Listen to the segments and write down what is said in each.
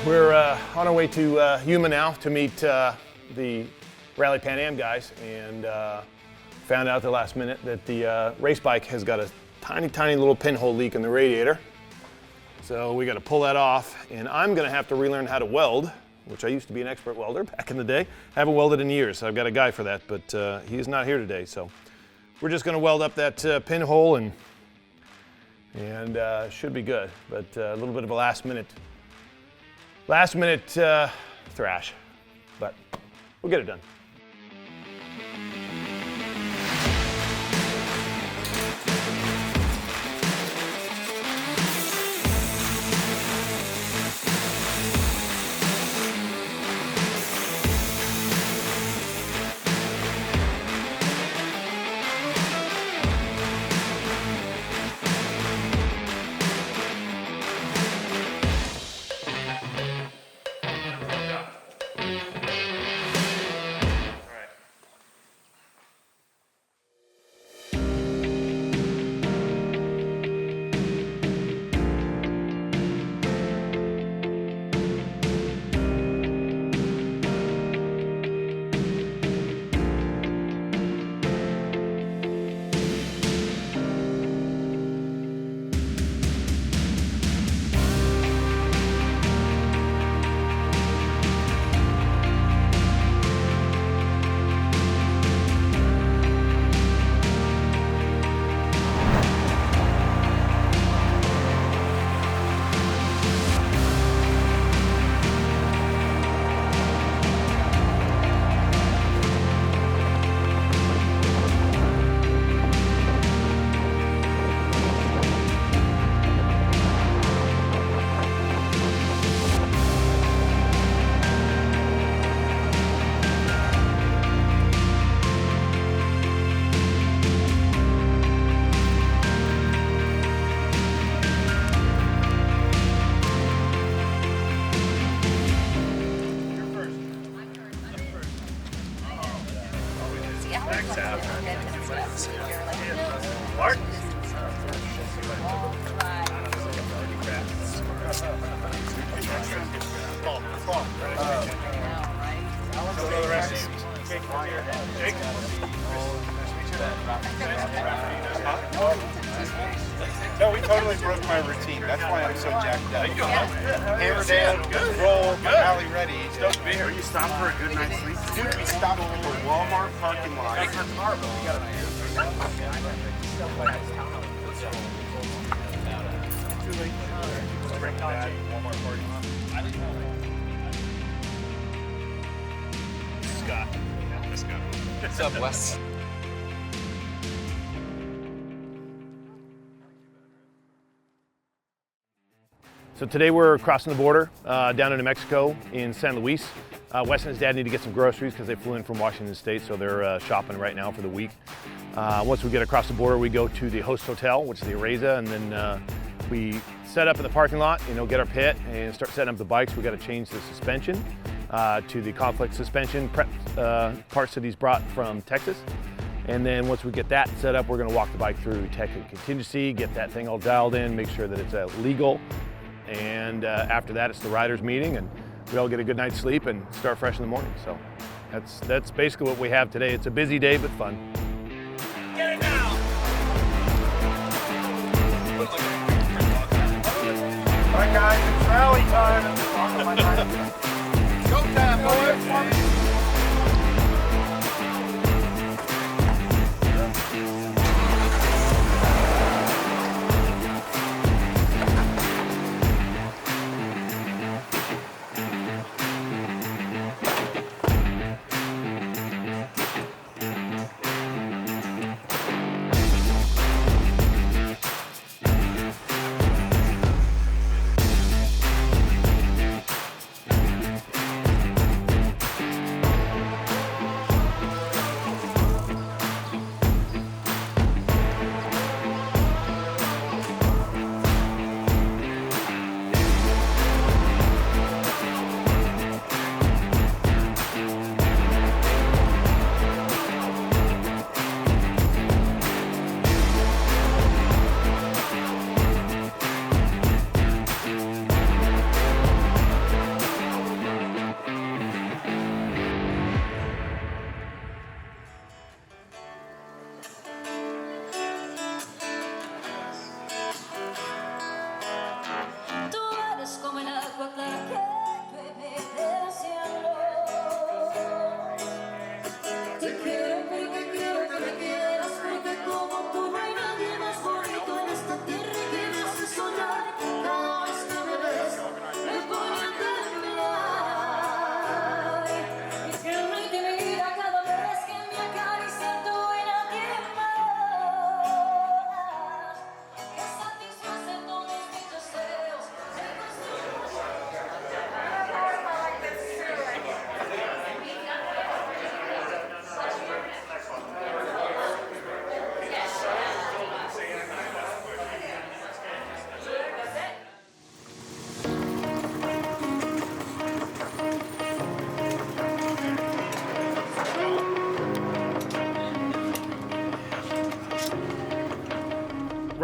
We're on our way to Yuma now to meet the Rally Pan Am guys, and found out at the last minute that the race bike has got a tiny little pinhole leak in the radiator. So we got to pull that off, and I'm going to have to relearn how to weld, which I used to be an expert welder back in the day. I haven't welded in years, so I've got a guy for that, but he's not here today. So we're just going to weld up that pinhole, and should be good. But a little bit of a last minute thrash, but we'll get it done. No, we totally broke my routine. That's why I'm so jacked up. Hammer down, roll, rally ready. Stoked to be here. You stopped for a good night's sleep? Dude, we stopped at the Walmart parking lot. That's her car, but we got a too late. Bring that Walmart parking lot. Scott. Let's go. What's up, Wes? So today we're crossing the border down into Mexico in San Luis. Wes and his dad need to get some groceries because they flew in from Washington State, so they're shopping right now for the week. Once we get across the border, we go to the host hotel, which is the ARAIZA, and then we set up in the parking lot, get our pit and start setting up the bikes. We got to change the suspension to the conflict suspension parts that he's brought from Texas. And then once we get that set up, we're going to walk the bike through tech and contingency, get that thing all dialed in, make sure that it's legal. And after that, it's the riders meeting, and we all get a good night's sleep and start fresh in the morning. So that's basically what we have today. It's a busy day, but fun. Get it now! All right, guys, it's rally time. Go time, boys.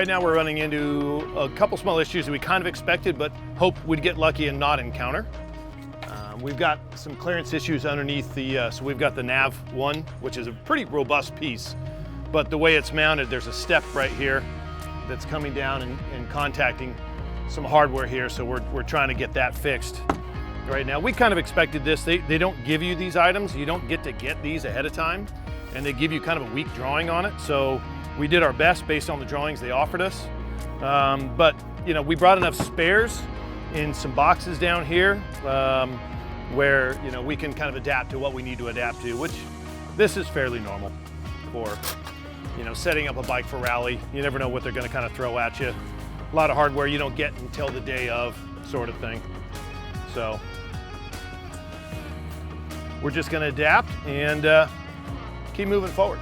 Right now we're running into a couple small issues that we kind of expected, but hope we'd get lucky and not encounter. We've got some clearance issues underneath the, so we've got the nav one, which is a pretty robust piece, but the way it's mounted, there's a step right here that's coming down and contacting some hardware here, so we're trying to get that fixed right now. We kind of expected this. They don't give you these items. You don't get to get these ahead of time, and they give you kind of a weak drawing on it, so we did our best based on the drawings they offered us. But you know, we brought enough spares in some boxes down here where you know we can kind of adapt to what we need to adapt to, which this is fairly normal for you know setting up a bike for rally. You never know what they're going to kind of throw at you. A lot of hardware you don't get until the day of, sort of thing. So we're just going to adapt and keep moving forward.